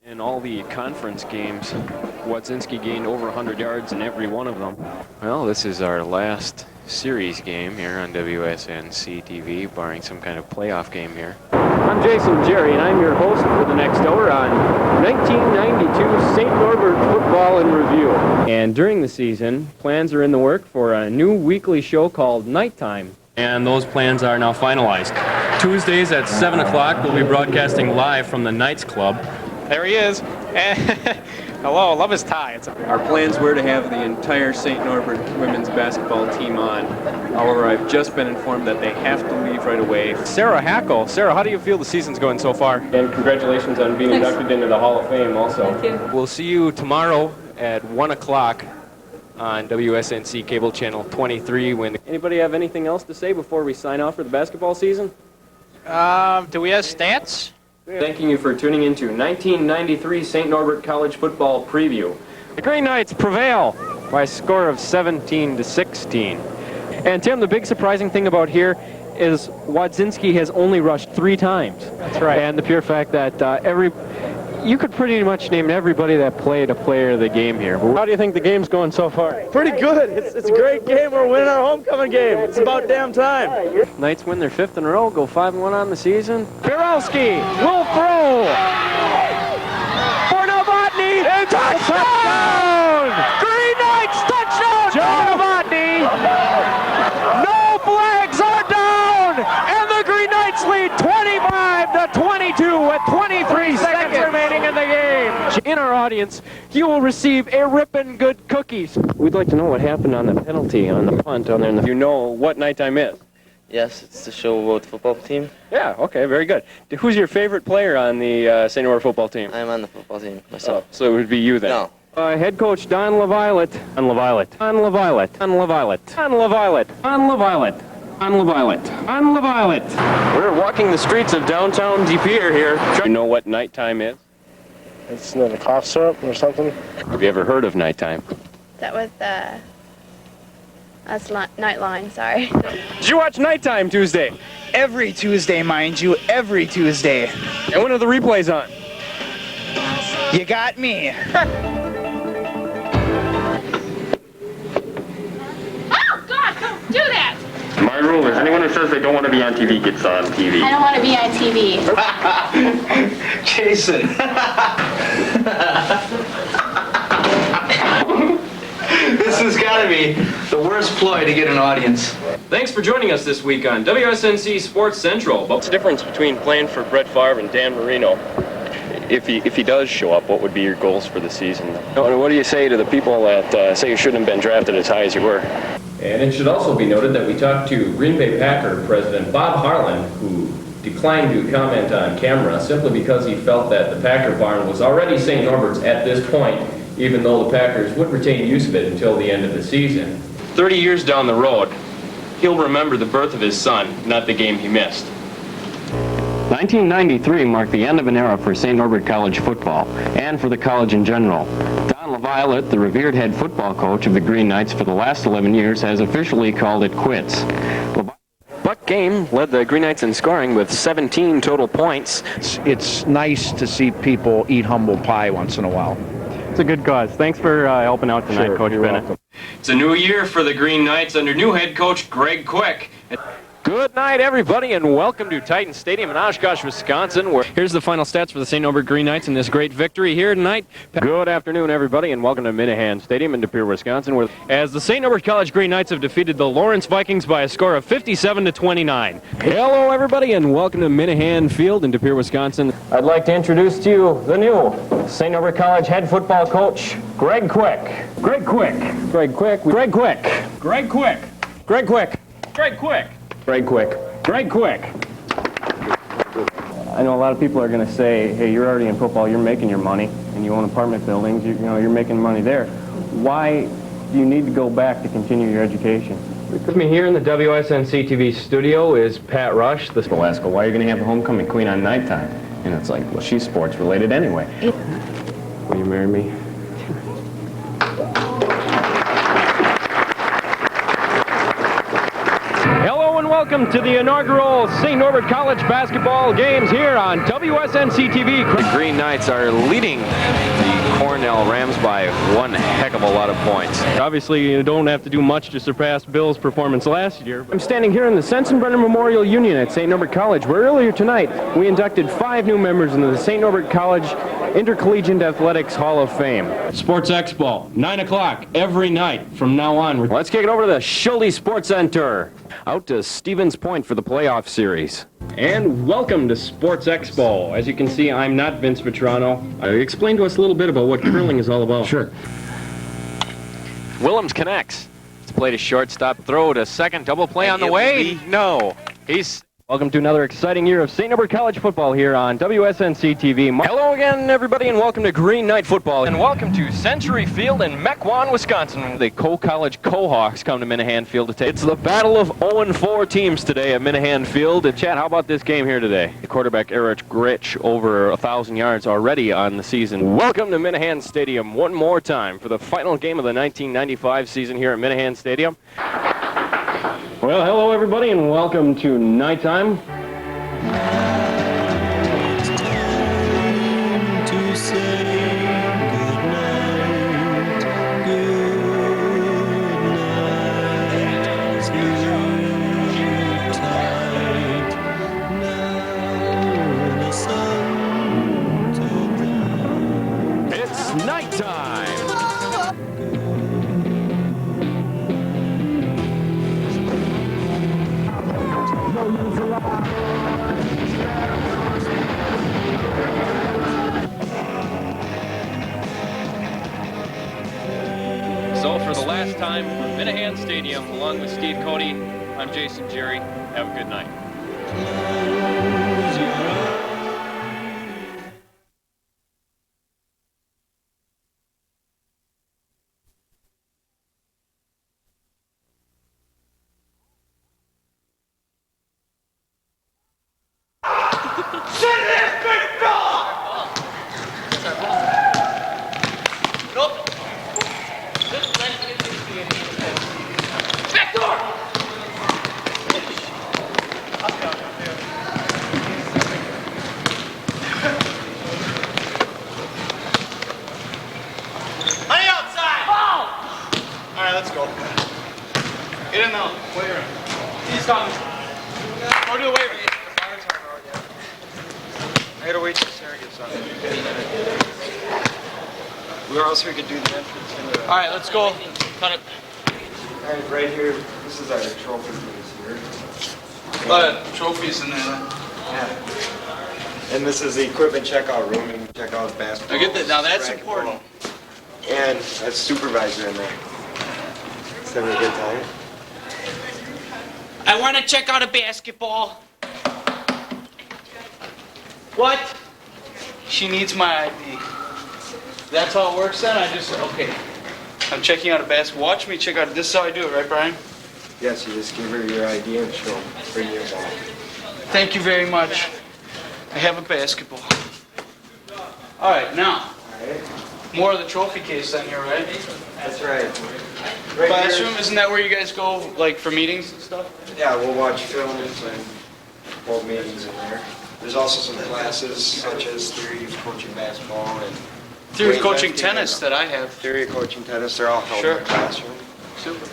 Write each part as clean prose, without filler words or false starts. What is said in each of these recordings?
In all the conference games, WSNC gained over 100 yards in every one of them. Well, this is our last series game here on WSNC-TV, barring some kind of playoff game here. I'm Jason Jerry, and I'm your host for the next hour on 1992 St. Norbert Football in Review. And during the season, plans are in the work for a new weekly show called Nighttime. And those plans are now finalized. Tuesdays at 7 o'clock, we'll be broadcasting live from the Knights Club. There he is. Hello, love his tie. Our plans were to have the entire St. Norbert women's basketball team on. However, I've just been informed that they have to leave right away. Sarah Hackle. Sarah, how do you feel the season's going so far? And congratulations on being inducted into the Hall of Fame also. Thank you. We'll see you tomorrow at 1 o'clock on WSNC Cable Channel 23. Anybody have anything else to say before we sign off for the basketball season? Do we have stats? Thanking you for tuning into 1993 St. Norbert College Football Preview. The Green Knights prevail by a score of 17-16. And Tim, the big surprising thing about here is WSNC has only rushed 3 times. That's right. And the pure fact that you could pretty much name everybody that played a player of the game here. How do you think the game's going so far? Pretty good. It's a great game. We're winning our homecoming game. It's about damn time. Knights win their 5th in a row, go 5-1 on the season. Pirowski will throw for Novotny. And touchdown! Green Knights touchdown! Joe Novotny. No flags are down, and the Green Knights lead 25-22 with 23 seconds remaining in the game. In our audience, you will receive a rippin' good cookies. We'd like to know what happened on the penalty on the punt on there. You know what nighttime is? Yes, it's the show about the football team. Yeah, okay, very good. Who's your favorite player on the St. Norbert football team? I'm on the football team myself. So it would be you then? No. Head coach Don LaViolette. On LaViolette. On LaViolette. On LaViolette. On LaViolette. On LaViolette. On LaViolette. On LaViolette. We're walking the streets of downtown De Pere here. You know what nighttime is? It's not a cough syrup or something. Have you ever heard of nighttime? That was that's Nightline, sorry. Did you watch Nighttime Tuesday? Every Tuesday, mind you, every Tuesday. And when are the replays on? You got me. Oh, God, don't do that! My rule is anyone who says they don't want to be on TV gets on TV. I don't want to be on TV. Jason. This has got to be the worst ploy to get an audience. Thanks for joining us this week on WSNC Sports Central. What's the difference between playing for Brett Favre and Dan Marino? If he does show up, what would be your goals for the season? What do you say to the people that say you shouldn't have been drafted as high as you were? And it should also be noted that we talked to Green Bay Packer President Bob Harlan, who declined to comment on camera simply because he felt that the Packer barn was already St. Norbert's at this point, even though the Packers would retain use of it until the end of the season. 30 years down the road, he'll remember the birth of his son, not the game he missed. 1993 marked the end of an era for St. Norbert College football, and for the college in general. Don LaViolette, the revered head football coach of the Green Knights for the last 11 years, has officially called it quits. Buck Game led the Green Knights in scoring with 17 total points. It's nice to see people eat humble pie once in a while. It's a good cause. Thanks for helping out tonight, Sure, Coach you're Bennett. welcome. It's a new year for the Green Knights under new head coach Greg Quick. Good night, everybody, and welcome to Titan Stadium in Oshkosh, Wisconsin. Here's the final stats for the St. Norbert Green Knights in this great victory here tonight. Good afternoon, everybody, and welcome to Minahan Stadium in De Pere, Wisconsin, as the St. Norbert College Green Knights have defeated the Lawrence Vikings by a score of 57-29. Hello, everybody, and welcome to Minahan Field in De Pere, Wisconsin. I'd like to introduce to you the new St. Norbert College head football coach, Greg Quick. Greg Quick. Greg Quick. Greg Quick. Greg Quick. Greg Quick. Greg Quick. Greg Quick. Greg Quick. I know a lot of people are going to say, hey, you're already in football, you're making your money, and you own apartment buildings, you know, you're making money there. Why do you need to go back to continue your education? With me here in the WSNC-TV studio is Pat Rush. They'll ask, well, why are you going to have the homecoming queen on nighttime? And it's like, well, she's sports related anyway. Will you marry me? Hello and welcome to the inaugural St. Norbert College basketball games here on WSNC-TV. The Green Knights are leading the Cornell Rams by one heck of a lot of points. Obviously, you don't have to do much to surpass Bill's performance last year. I'm standing here in the Sensenbrenner Memorial Union at St. Norbert College, where earlier tonight we inducted 5 new members into the St. Norbert College Intercollegiate Athletics Hall of Fame. Sports Expo, 9 o'clock every night from now on. Let's kick it over to the Schulte Sports Center. Out to Stevens Point for the playoff series. And welcome to Sports Expo. As you can see, I'm not Vince Vitrano. Explain to us a little bit about what curling is all about. Sure. Willems connects. It's played a shortstop throw to second. Double play on the way. No. He's... Welcome to another exciting year of St. Norbert College football here on WSNC-TV. Hello again, everybody, and welcome to Green Knight football. And welcome to Century Field in Mequon, Wisconsin. The co-college Co-Hawks come to Minahan Field to take. It's the battle of 0-4 teams today at Minahan Field. And Chad, how about this game here today? The quarterback Erich Gritch over 1,000 yards already on the season. Welcome to Minahan Stadium one more time for the final game of the 1995 season here at Minahan Stadium. Well, hello everybody, and welcome to nighttime. It's nighttime. So for the last time from Minahan Stadium, along with Steve Cody, I'm Jason Jerry. Have a good night. Let's go. Get in the weight room. He's coming. Go to the weight room. I gotta wait till Sarah gets on. Where else we could do the entrance into the... Alright, let's go. Cut it. Alright, right here. This is our trophy case here. A lot of trophies in there. Yeah. And this is the equipment checkout room, and you can check out basketball. I get that. Now that's important. And a supervisor in there. Let's have a good time. I want to check out a basketball. What? She needs my ID. That's how it works then? I just, okay. I'm checking out a basketball. Watch me check out, this is how I do it, right, Brian? Yes, you just give her your ID and she'll bring you a ball. Thank you very much. I have a basketball. All right, now. All right. More of the trophy case then here, right? That's right. Right Classroom, here. isn't that where you guys go, like, for meetings and stuff? Yeah, we'll watch films and hold meetings in there. There's also some classes such as theory of coaching basketball and Theory of coaching weightlifting tennis and that I have. theory of coaching tennis. They're all held Sure. in the classroom. Super.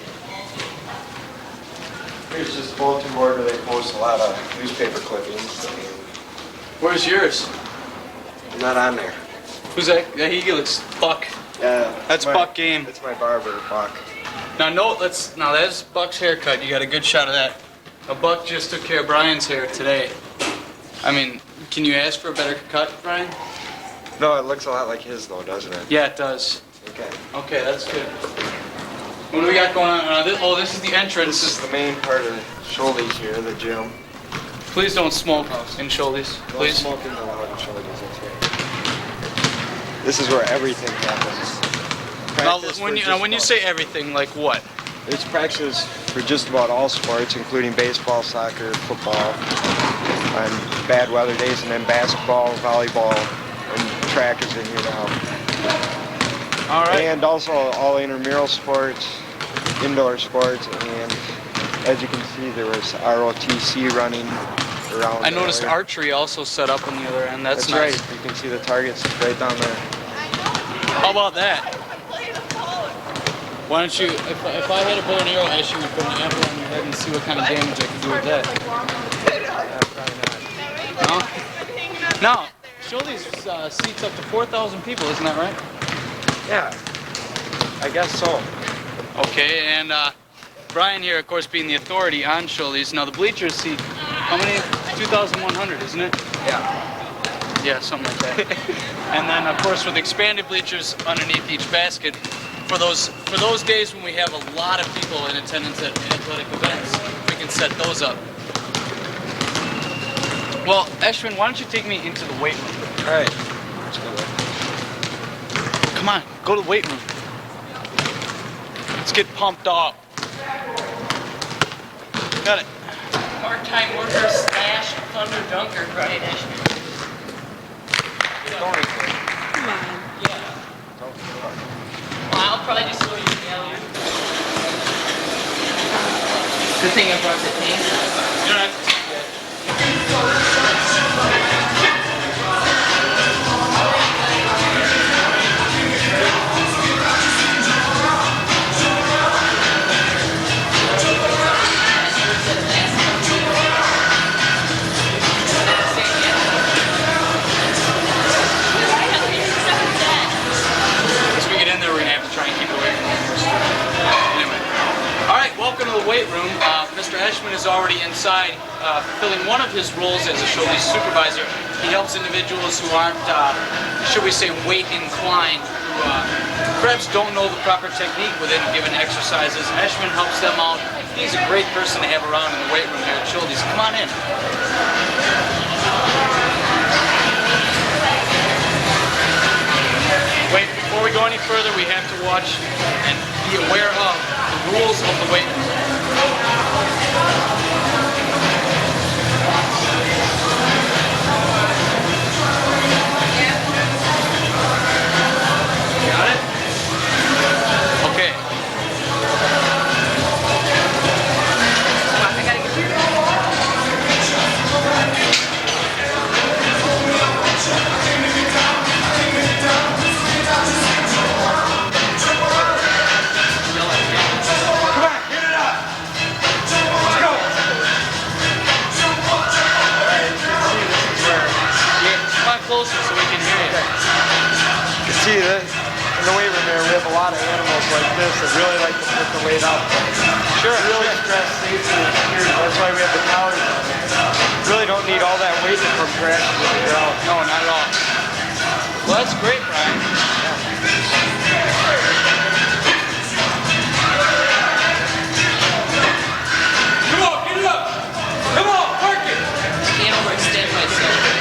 Here's just a bulletin board where they post a lot of newspaper clippings. Where's yours? Not on there. Who's that? Yeah, he looks Buck. Yeah, That's Buck game. That's my barber, Buck. Now now that's Buck's haircut. You got a good shot of that. Now Buck just took care of Brian's hair today. I mean, can you ask for a better cut, Brian? No, it looks a lot like his though, doesn't it? Yeah, it does. Okay. Okay, that's good. What do we got going on? This is the entrance. This is the main part of Schulte's here, the gym. Please don't smoke in Schulte's. Please. Don't smoke in the loud Schulte's, that's right. This is where everything happens. Now, Practice when for you just say everything, like what? There's practice for just about all sports, including baseball, soccer, football, on bad weather days, and then basketball, volleyball, and track is in here now. All right. And also all intramural sports, indoor sports, and as you can see, there was ROTC running around. I noticed there. archery also set up on the other end. That's That's nice. right. You can see the targets right down there. How about that? Why don't you, if I had a bow and arrow, Ash, you would put an apple on your head and see what kind of damage I could do with that. No? No. Show these seats up to 4,000 people, isn't that right? Yeah, I guess so. Okay, and Brian here, of course, being the authority on Shuley's. Now the bleachers seat, how many? 2,100, isn't it? Yeah. Yeah, something like that. And then, of course, with expanded bleachers underneath each basket, for those days when we have a lot of people in attendance at athletic events, we can set those up. Well, Ashwin, why don't you take me into the weight room? All right. Let's go there. Come on, go to the weight room. Let's get pumped up. Got it. Part-time worker slash thunder dunker. Right, Ashwin. Don't record. Come on. Yeah. Well, I'll probably just show you the alley. Good thing I brought the tank. You don't have to take that. As we get in there, we're gonna have to try and keep away from the first. Anyway. All right, welcome to the weight room. Mr. Eschman is already inside, fulfilling one of his roles as a Shuley's supervisor. He helps individuals who aren't, should we say, weight inclined, who perhaps don't know the proper technique within given exercises. Eschman helps them out. He's a great person to have around in the weight room here at Shuley's. Come on in. Wait, before we go any further, we have to watch and be aware of the rules of the weight room. Got it? Okay. I gotta get Come on closer so we can hear you. You can see that in the weight room there, we have a lot of animals like this that really like to put the weight up. Sure. Really stress safety and security. That's why we have the towers on there. Really don't need all that weight to come crashing to the ground. No, not at all. Well, that's great, Brian. Come on, get it up. Come on, work it. Can't overextend myself.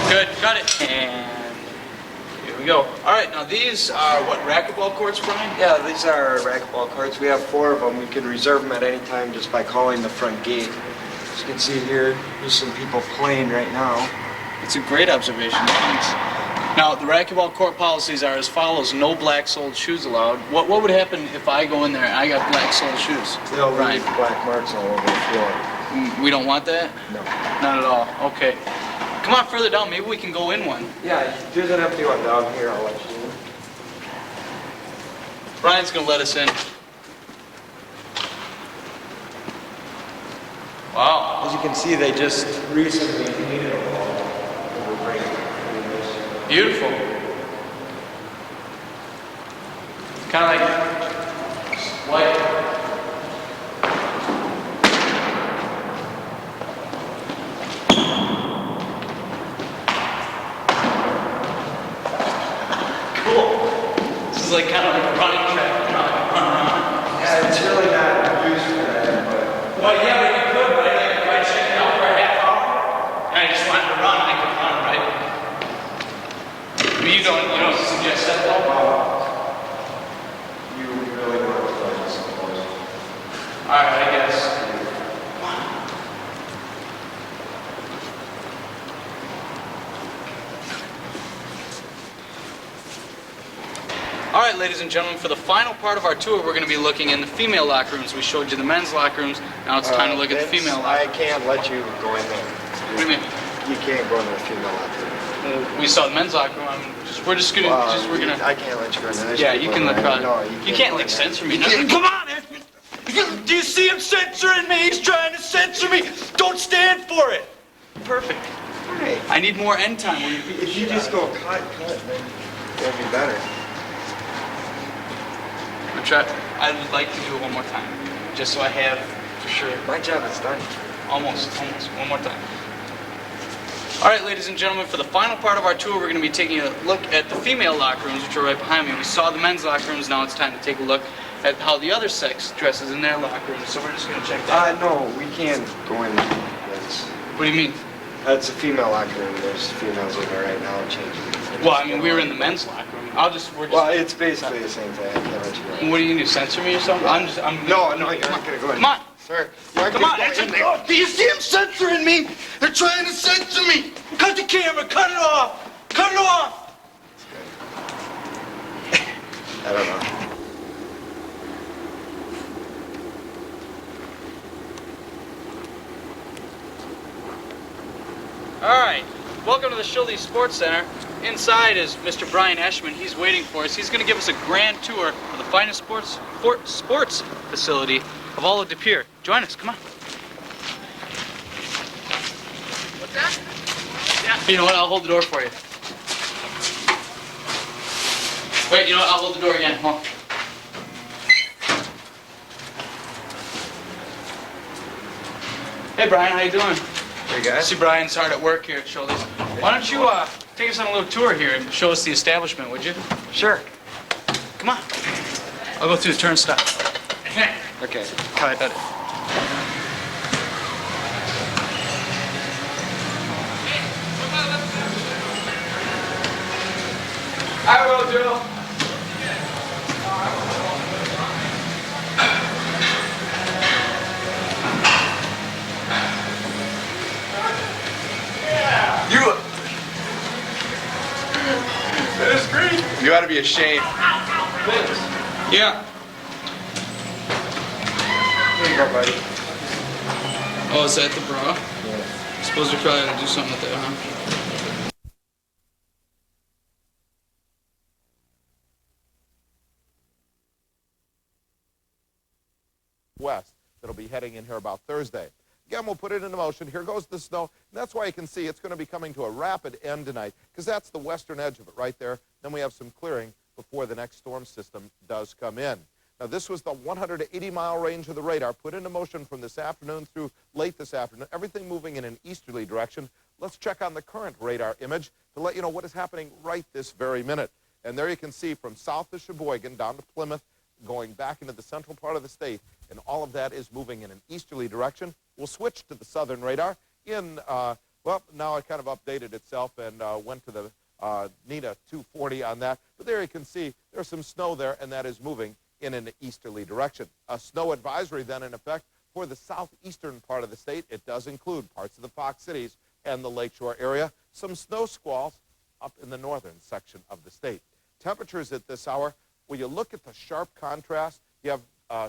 Good, got it. And here we go. All right, now these are what, racquetball courts, Brian? Yeah, these are our racquetball courts. We have 4 of them. We can reserve them at any time just by calling the front gate. As you can see here, there's some people playing right now. It's a great observation, thanks. Now, the racquetball court policies are as follows: no black-soled shoes allowed. What would happen if I go in there and I got black-soled shoes? They'll Brian? leave black marks all over the floor. We don't want that? No. Not at all. Okay. Come on further down. Maybe we can go in one. Yeah, there's an empty one down here. I'll let you in. Brian's going to let us in. Wow. As you can see, they just recently painted them all. Beautiful. Kind of like white. This is like kind of like a running track. Yeah, it's really not used for that, but... Well, yeah, but you could, right? Like if I checked out for a half hour and I just wanted to run, I could run, right? But you don't suggest that though? You really want to play this, of course. All right, I guess. All All right, ladies and gentlemen, for the final part of our tour, we're going to be looking in the female locker rooms. We showed you the men's locker rooms. Now it's time to look at the female locker rooms. I can't let you go in there. What do you mean? You can't go in the female locker room. We saw the men's locker room. We're just gonna. I can't let you go in there. Yeah, you can let. No, you can't like censor me. Come on, Ashman. Do you see him censoring me? He's trying to censor me. Don't stand for it. Perfect. Hey, I need more end time. if you just go cut, then it'll be better. I would like to do it one more time, just so I have for sure. My job is done. Almost. One more time. All right, ladies and gentlemen, for the final part of our tour, we're going to be taking a look at the female locker rooms, which are right behind me. We saw the men's locker rooms. Now it's time to take a look at how the other sex dresses in their locker rooms. So we're just going to check that. No, we can't go in there. What do you mean? That's a female locker room. There's females in there right now changing. Well, I mean, we were in the men's locker room. Well, it's basically the same thing. I can't let you go in. What do you do? Censor me or something? No, you're not going to go in. Come on. Sir, Come on. Do you see him censoring me? They're trying to censor me. Cut the camera. Cut it off. Cut it off. I don't know. All right. Welcome to the Schultes Sports Center. Inside is Mr. Brian Eschman. He's waiting for us. He's going to give us a grand tour of the finest sports facility of all of De Pere. Join us. Come on. What's that? Yeah. You know what? I'll hold the door for you. Wait, you know what? I'll hold the door again. Hold on. Hey, Brian. How you doing? Hey, guys. I see Brian's hard at work here at Schultes. Why don't you take us on a little tour here and show us the establishment, would you? Sure. Come on. I'll go through the turnstile. Okay. Cut. I will, Joe. That is great. You ought to be ashamed. Yeah. Here you go, buddy. Oh, is that the bra? Yeah. I suppose we probably ought to do something with that, huh? West that'll be heading in here about Thursday. Again, we'll put it into motion. Here goes the snow. And that's why you can see it's going to be coming to a rapid end tonight, because that's the western edge of it right there. Then we have some clearing before the next storm system does come in. Now, this was the 180-mile range of the radar put into motion from this afternoon through late this afternoon, everything moving in an easterly direction. Let's check on the current radar image to let you know what is happening right this very minute. And there you can see from south of Sheboygan down to Plymouth, going back into the central part of the state, and all of that is moving in an easterly direction. We'll switch to the southern radar in, well, now it kind of updated itself and went to the NETA 240 on that. But there you can see there's some snow there, and that is moving in an easterly direction. A snow advisory then in effect for the southeastern part of the state. It does include parts of the Fox Cities and the Lakeshore area. Some snow squalls up in the northern section of the state. Temperatures at this hour, when you look at the sharp contrast, you have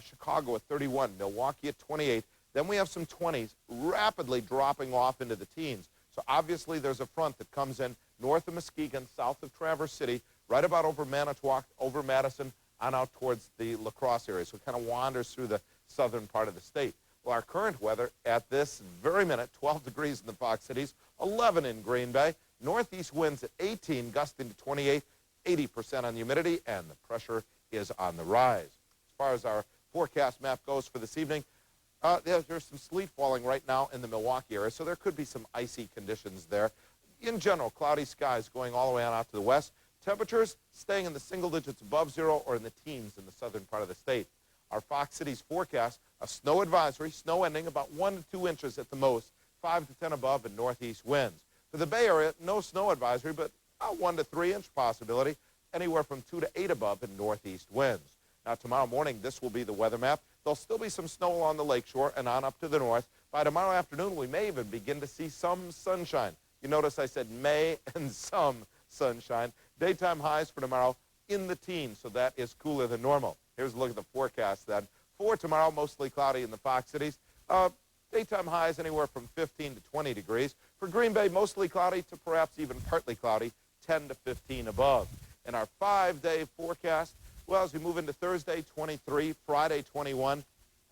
Chicago at 31, Milwaukee at 28. Then we have some 20s rapidly dropping off into the teens. So obviously there's a front that comes in north of Muskegon, south of Traverse City, right about over Manitowoc, over Madison, on out towards the La Crosse area. So it kind of wanders through the southern part of the state. Well, our current weather at this very minute, 12 degrees in the Fox Cities, 11 in Green Bay, northeast winds at 18, gusting to 28, 80% on humidity, and the pressure is on the rise. As far as our forecast map goes for this evening, there's some sleet falling right now in the Milwaukee area, so there could be some icy conditions there. In general, cloudy skies going all the way on out to the west. Temperatures staying in the single digits above zero or in the teens in the southern part of the state. Our Fox Cities forecast, a snow advisory, snow ending about 1 to 2 inches at the most, 5 to 10 above and northeast winds. For the Bay Area, no snow advisory, but a 1 to 3 inch possibility, anywhere from 2 to 8 above and northeast winds. Now, tomorrow morning, this will be the weather map. There'll still be some snow along the lakeshore and on up to the north. By tomorrow afternoon, we may even begin to see some sunshine. You notice I said may and some sunshine. Daytime highs for tomorrow in the teens, so that is cooler than normal. Here's a look at the forecast then. For tomorrow, mostly cloudy in the Fox cities. Daytime highs anywhere from 15 to 20 degrees. For Green Bay, mostly cloudy to perhaps even partly cloudy, 10 to 15 above. In our 5-day forecast, well, as we move into Thursday, 23, Friday, 21,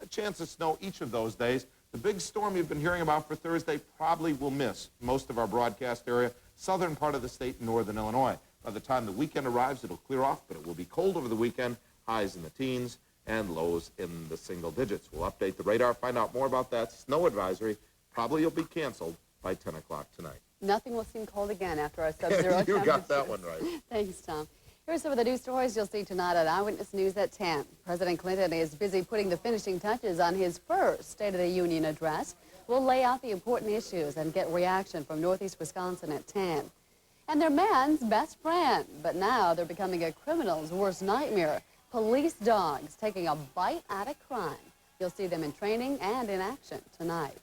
a chance of snow each of those days. The big storm you've been hearing about for Thursday probably will miss most of our broadcast area, southern part of the state in northern Illinois. By the time the weekend arrives, it'll clear off, but it will be cold over the weekend, highs in the teens and lows in the single digits. We'll update the radar, find out more about that snow advisory. Probably will be canceled by 10 o'clock tonight. Nothing will seem cold again after our sub-zero temperatures. You got that one right. Thanks, Tom. Here's some of the news stories you'll see tonight on Eyewitness News at 10. President Clinton is busy putting the finishing touches on his first State of the Union address. We'll lay out the important issues and get reaction from Northeast Wisconsin at 10. And they're man's best friend, but now they're becoming a criminal's worst nightmare. Police dogs taking a bite out of crime. You'll see them in training and in action tonight.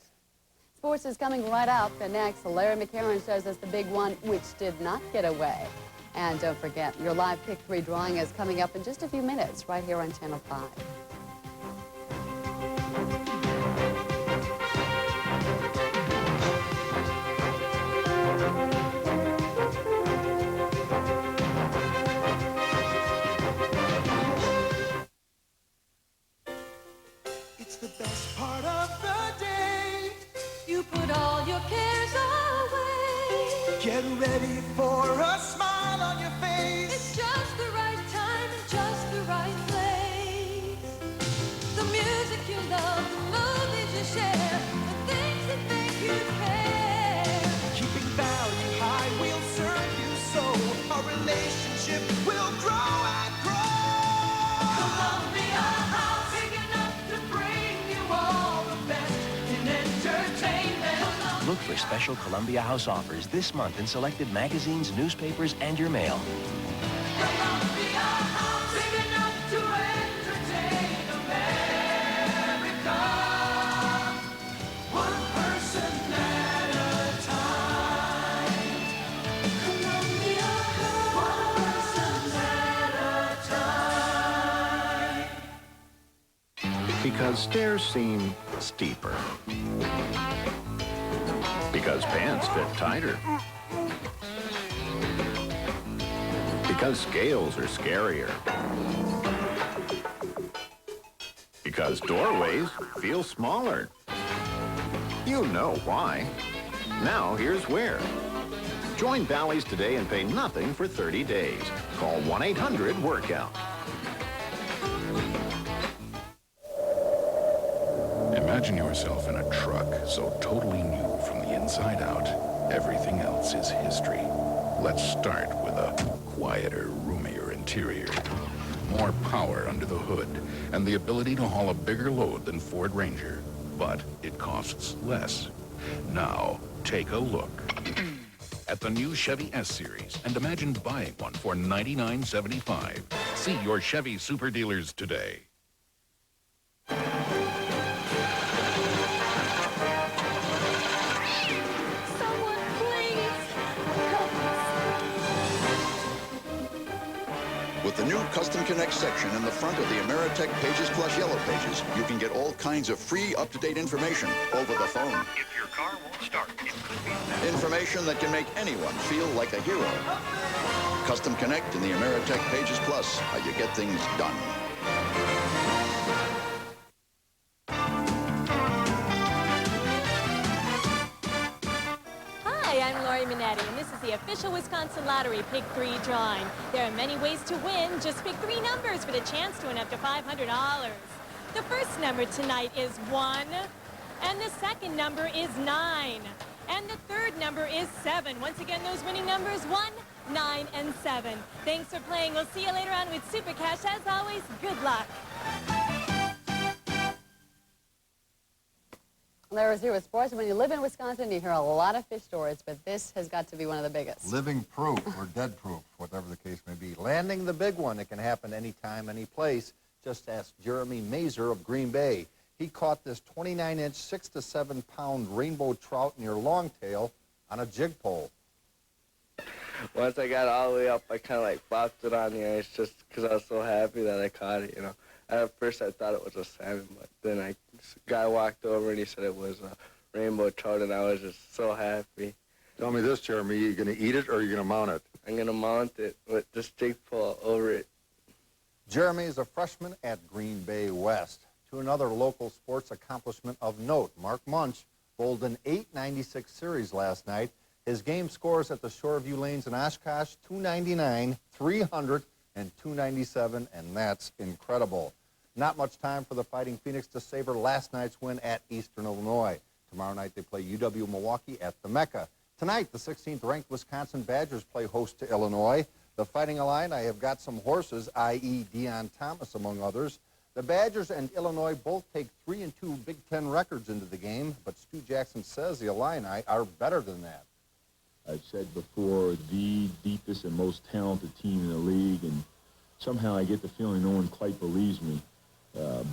Sports is coming right up, and next, Larry McCarron shows us the big one, which did not get away. And don't forget, your live Pick 3 drawing is coming up in just a few minutes right here on Channel 5. It's the best part of the day. You put all your cares away. Get ready for a smile on your face. It's just the right time and just the right place. The music you love, the movies you share, the things that make you care. Keeping value high will serve you so. Our relationship will grow and grow. Columbia House, big enough to bring you all the best in entertainment. Look for special Columbia House offers this month in selected magazines, newspapers, and your mail. Columbia House, big enough to entertain America. One person at a time. Columbia House, one person at a time. Because stairs seem steeper. Because pants fit tighter. Because scales are scarier. Because doorways feel smaller. You know why. Now here's where. Join Bally's today and pay nothing for 30 days. Call 1-800-WORKOUT. Imagine yourself in a truck so totally new from the inside out, everything else is history. Let's start with a quieter, roomier interior. More power under the hood, and the ability to haul a bigger load than Ford Ranger. But it costs less. Now, take a look at the new Chevy S-Series and imagine buying one for $99.75. See your Chevy super dealers today. With the new Custom Connect section in the front of the Ameritech Pages Plus Yellow Pages, you can get all kinds of free, up-to-date information over the phone. If your car won't start, it could be... Information that can make anyone feel like a hero. Custom Connect in the Ameritech Pages Plus, how you get things done. And this is the official Wisconsin Lottery Pick 3 drawing. There are many ways to win. Just pick 3 numbers for the chance to win up to $500. The first number tonight is 1, and the second number is 9, and the third number is 7. Once again, those winning numbers, 1, 9, and 7. Thanks for playing. We'll see you later on with Super Cash. As always, good luck. Larry's here with sports. When you live in Wisconsin, you hear a lot of fish stories, but this has got to be one of the biggest. Living proof or dead proof, whatever the case may be. Landing the big one. It can happen anytime, any place. Just ask Jeremy Mazer of Green Bay. He caught this 29-inch, 6 to 7 pound rainbow trout near Longtail on a jig pole. once I got all the way up, I kind of like bopped it on the ice just because I was so happy that I caught it, you know. At first I thought it was a salmon, but then a guy walked over and he said it was a rainbow trout, and I was just so happy. Tell me this, Jeremy, you going to eat it or are you going to mount it? I'm going to mount it with the stick pull over it. Jeremy is a freshman at Green Bay West. To another local sports accomplishment of note, Mark Munch bowled an .896 series last night. His game scores at the Shoreview Lanes in Oshkosh, 299, 300, and 297, and that's incredible. Not much time for the Fighting Phoenix to savor last night's win at Eastern Illinois. Tomorrow night they play UW-Milwaukee at the Mecca. Tonight, the 16th-ranked Wisconsin Badgers play host to Illinois. The Fighting Illini have got some horses, i.e. Deion Thomas, among others. The Badgers and Illinois both take 3-2 Big Ten records into the game, but Stu Jackson says the Illini are better than that. I've said before, the deepest and most talented team in the league, and somehow I get the feeling no one quite believes me.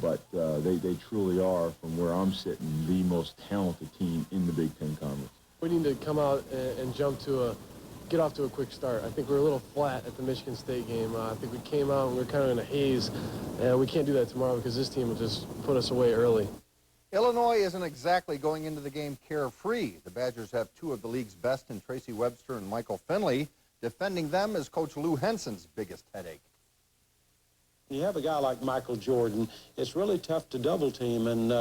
But they truly are, from where I'm sitting, the most talented team in the Big Ten Conference. We need to come out and get off to a quick start. I think we're a little flat at the Michigan State game. I think we came out and we were kind of in a haze, and we can't do that tomorrow because this team will just put us away early. Illinois isn't exactly going into the game carefree. The Badgers have two of the league's best in Tracy Webster and Michael Finley. Defending them is Coach Lou Henson's biggest headache. You have a guy like Michael Jordan, it's really tough to double team, and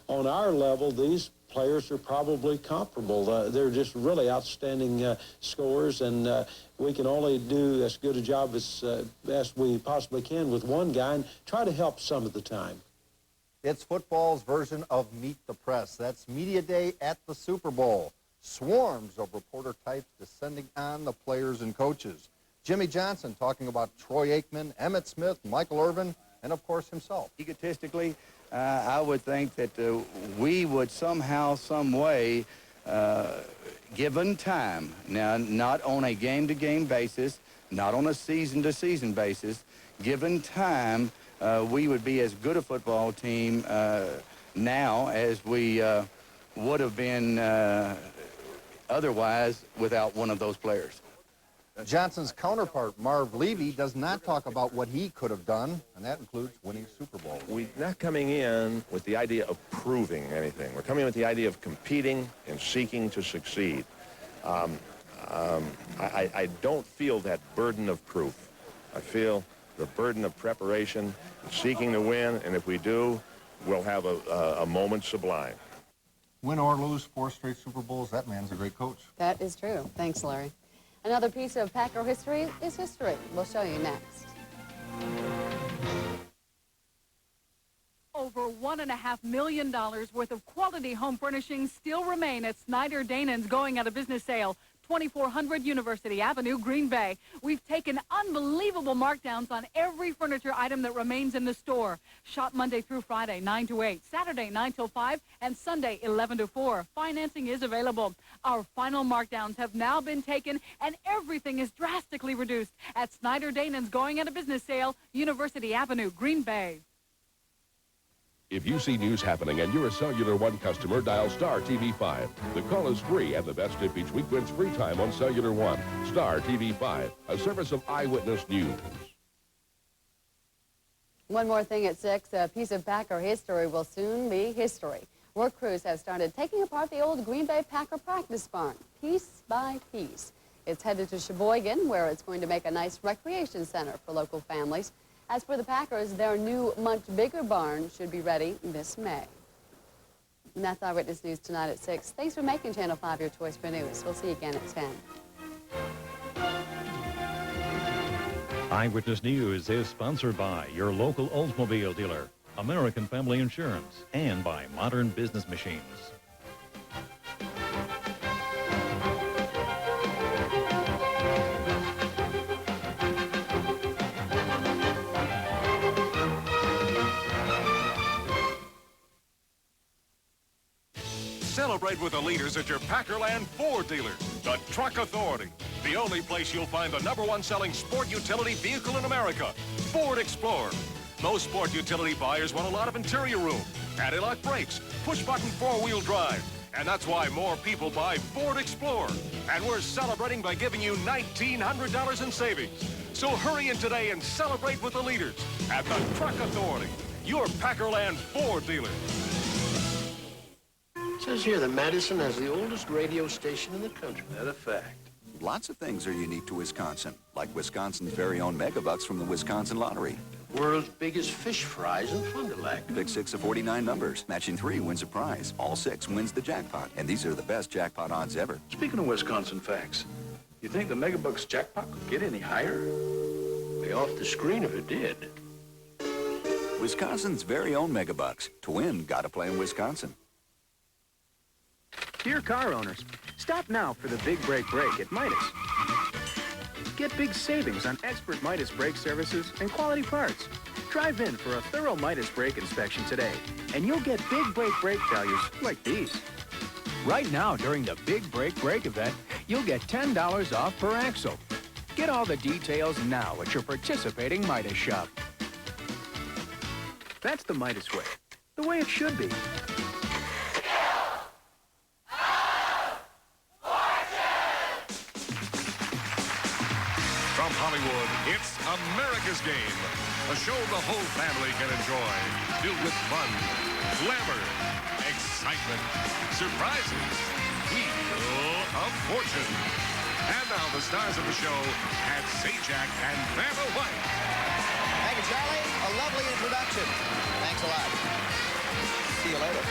on our level, these players are probably comparable. They're just really outstanding scorers, and we can only do as good a job as we possibly can with one guy and try to help some of the time. It's football's version of Meet the Press. That's Media Day at the Super Bowl. Swarms of reporter types descending on the players and coaches. Jimmy Johnson talking about Troy Aikman, Emmitt Smith, Michael Irvin, and of course himself. Egotistically, I would think that we would somehow, some way, given time, now not on a game-to-game basis, not on a season-to-season basis, given time, we would be as good a football team now as we would have been otherwise without one of those players. Johnson's counterpart, Marv Levy, does not talk about what he could have done, and that includes winning Super Bowl. We're not coming in with the idea of proving anything. We're coming in with the idea of competing and seeking to succeed. I don't feel that burden of proof. I feel the burden of preparation, seeking to win, and if we do, we'll have a moment sublime. Win or lose 4 straight Super Bowls, that man's a great coach. That is true. Thanks, Larry. Another piece of Packer history is history. We'll show you next. Over $1.5 million worth of quality home furnishings still remain at Snyder Danon's going out of business sale, 2400 University Avenue, Green Bay. We've taken unbelievable markdowns on every furniture item that remains in the store. Shop Monday through Friday, 9 to 8, Saturday, 9 till 5, and Sunday, 11 to 4. Financing is available. Our final markdowns have now been taken, and everything is drastically reduced at Snyder Danon's going out of business sale, University Avenue, Green Bay. If you see news happening and you're a Cellular One customer, dial Star TV 5. The call is free, and the best tip each week wins free time on Cellular One. Star TV 5, a service of Eyewitness News. One more thing at 6, a piece of Packer history will soon be history. Work crews have started taking apart the old Green Bay Packer practice barn, piece by piece. It's headed to Sheboygan, where it's going to make a nice recreation center for local families. As for the Packers, their new, much bigger barn should be ready this May. And that's Eyewitness News tonight at 6. Thanks for making Channel 5 your choice for news. We'll see you again at 10. Eyewitness News is sponsored by your local Oldsmobile dealer, American Family Insurance, and by Modern Business Machines. Celebrate with the leaders at your Packerland Ford dealers, the Truck Authority. The only place you'll find the #1 selling sport utility vehicle in America, Ford Explorer. Most sport utility buyers want a lot of interior room, anti-lock brakes, push-button 4-wheel drive, And that's why more people buy Ford Explorer. And we're celebrating by giving you $1,900 in savings. So hurry in today and celebrate with the leaders at the Truck Authority, your Packerland Ford dealer. It says here that Madison has the oldest radio station in the country. That a fact. Lots of things are unique to Wisconsin, like Wisconsin's very own Megabucks from the Wisconsin Lottery. World's biggest fish fries in Fond du Lac. Pick 6 of 49 numbers. Matching 3 wins a prize. All 6 wins the jackpot. And these are the best jackpot odds ever. Speaking of Wisconsin facts, you think the Megabucks jackpot could get any higher? Be off the screen if it did. Wisconsin's very own Megabucks. To win, gotta play in Wisconsin. Dear car owners, stop now for the Big Brake Break at Midas. Get big savings on expert Midas brake services and quality parts. Drive in for a thorough Midas brake inspection today, and you'll get big brake values like these. Right now, during the Big Brake Break event, you'll get $10 off per axle. Get all the details now at your participating Midas shop. That's the Midas way, the way it should be. From Hollywood, it's America's Game, a show the whole family can enjoy, filled with fun, glamour, excitement, surprises, Wheel of Fortune. And now the stars of the show, Pat Sajak and Vanna White. Thank you, Charlie. A lovely introduction. Thanks a lot. See you later.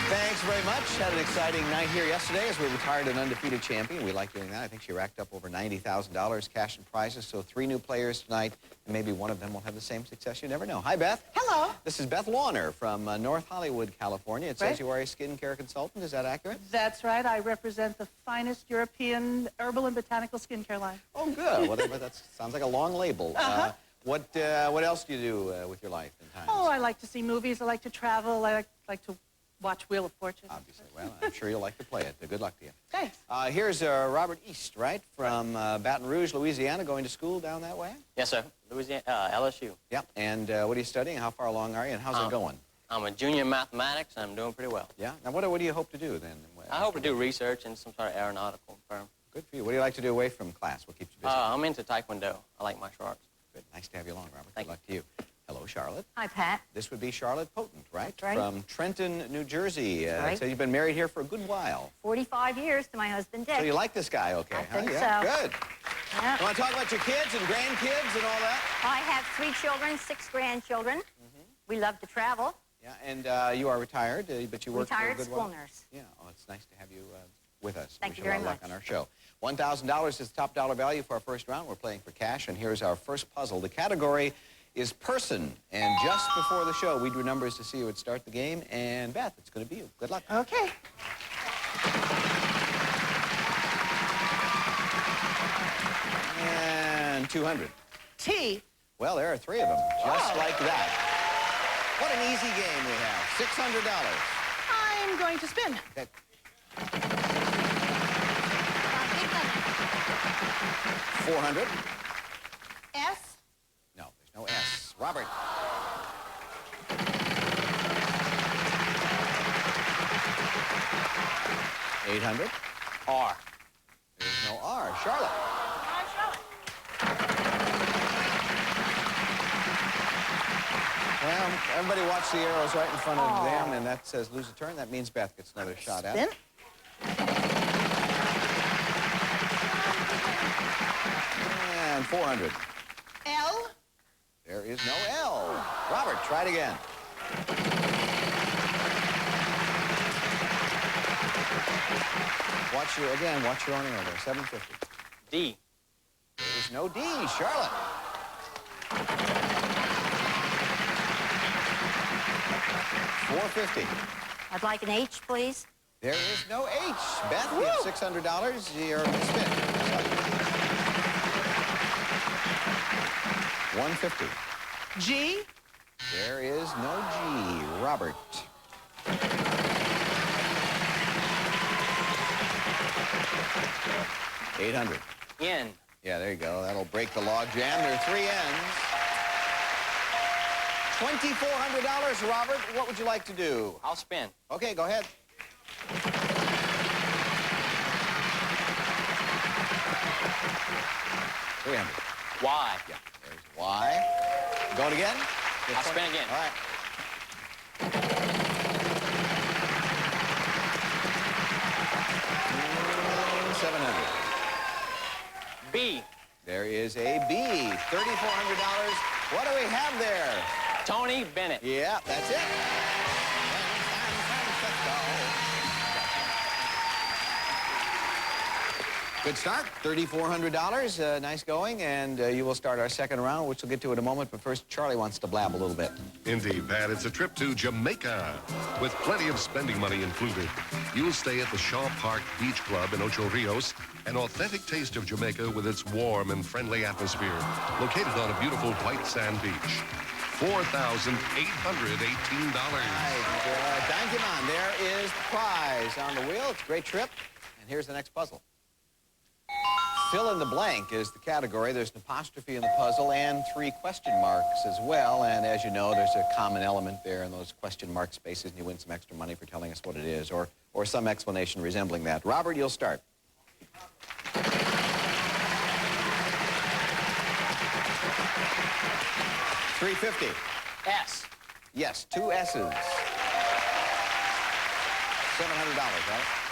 Thanks very much. Had an exciting night here yesterday as we retired an undefeated champion. We like doing that. I think she racked up over $90,000 cash and prizes. So 3 new players tonight, and maybe one of them will have the same success. You never know. Hi, Beth. Hello. This is Beth Lawner from North Hollywood, California. It says you are a skincare consultant. Is that accurate? That's right. I represent the finest European herbal and botanical skincare line. Oh, good. Well, that sounds like a long label. What else do you do with your life in time? Oh, I like to see movies. I like to travel. I like to watch Wheel of Fortune. Obviously. Well, I'm sure you'll like to play it. Good luck to you. Thanks. Here's Robert East, right, from Baton Rouge, Louisiana, going to school down that way? Yes, sir. Louisiana, LSU. Yeah. And what are you studying? How far along are you? And how's it going? I'm a junior in mathematics, and I'm doing pretty well. Yeah. Now, what do you hope to do then? I hope to do research in some sort of aeronautical firm. Good for you. What do you like to do away from class? What keeps you busy? I'm into Taekwondo. I like martial arts. Good. Nice to have you along, Robert. Good luck to you. Hello, Charlotte. Hi, Pat. This would be Charlotte Potent, right? That's right. From Trenton, New Jersey. Right. So you've been married here for a good while. 45 years to my husband, Dick. So you like this guy, okay? I think yeah. so. Good. Yeah. You want to talk about your kids and grandkids and all that? I have 3 children, 6 grandchildren. We love to travel. Yeah, and you are retired, but you work for a Retired good school while. nurse. Yeah, oh, it's nice to have you with us. Thank you Wish very a lot of luck much. on our show. $1,000 is the top dollar value for our first round. We're playing for cash, and here's our first puzzle. The category is person, and just before the show, we drew numbers to see who would start the game, and Beth, it's going to be you. Good luck. Okay. And 200. T. Well, there are 3 of them, just like that. What an easy game we have. $600. I'm going to spin. Okay. 400. S. No, there's no S. Robert. $800. R. There's no R. Charlotte. Well, everybody watch the arrows right in front of them, and that says lose a turn. That means Beth gets another shot at it. And 400. L. There is no L. Robert, try it again. Watch your own arrow there. 750. D. There is no D. Charlotte. $450. I'd like an H, please. There is no H. Beth, you have $600. You're spin. $150. G. There is no G. Robert. $800. N. Yeah, there you go. That'll break the log jam. There are 3 N's. $2,400, Robert. What would you like to do? I'll spin. Okay, go ahead. 300. Y. Yeah, there's Y. Going again? I'll spin again. All right. 700. B. There is a B. $3,400. What do we have there? Tony Bennett. Yeah, that's it. Good start. $3,400. Nice going. And you will start our second round, which we'll get to in a moment. But first, Charlie wants to blab a little bit. Indeed, Pat. It's a trip to Jamaica with plenty of spending money included. You'll stay at the Shaw Park Beach Club in Ocho Rios, an authentic taste of Jamaica with its warm and friendly atmosphere, located on a beautiful white sand beach. $4,818. Thank you, man. There is the prize on the wheel. It's a great trip. And here's the next puzzle. Fill in the blank is the category. There's an apostrophe in the puzzle and 3 question marks as well. And as you know, there's a common element there in those question mark spaces, and you win some extra money for telling us what it is, or some explanation resembling that. Robert, you'll start. $350. S. Yes, 2 S's. $700, right?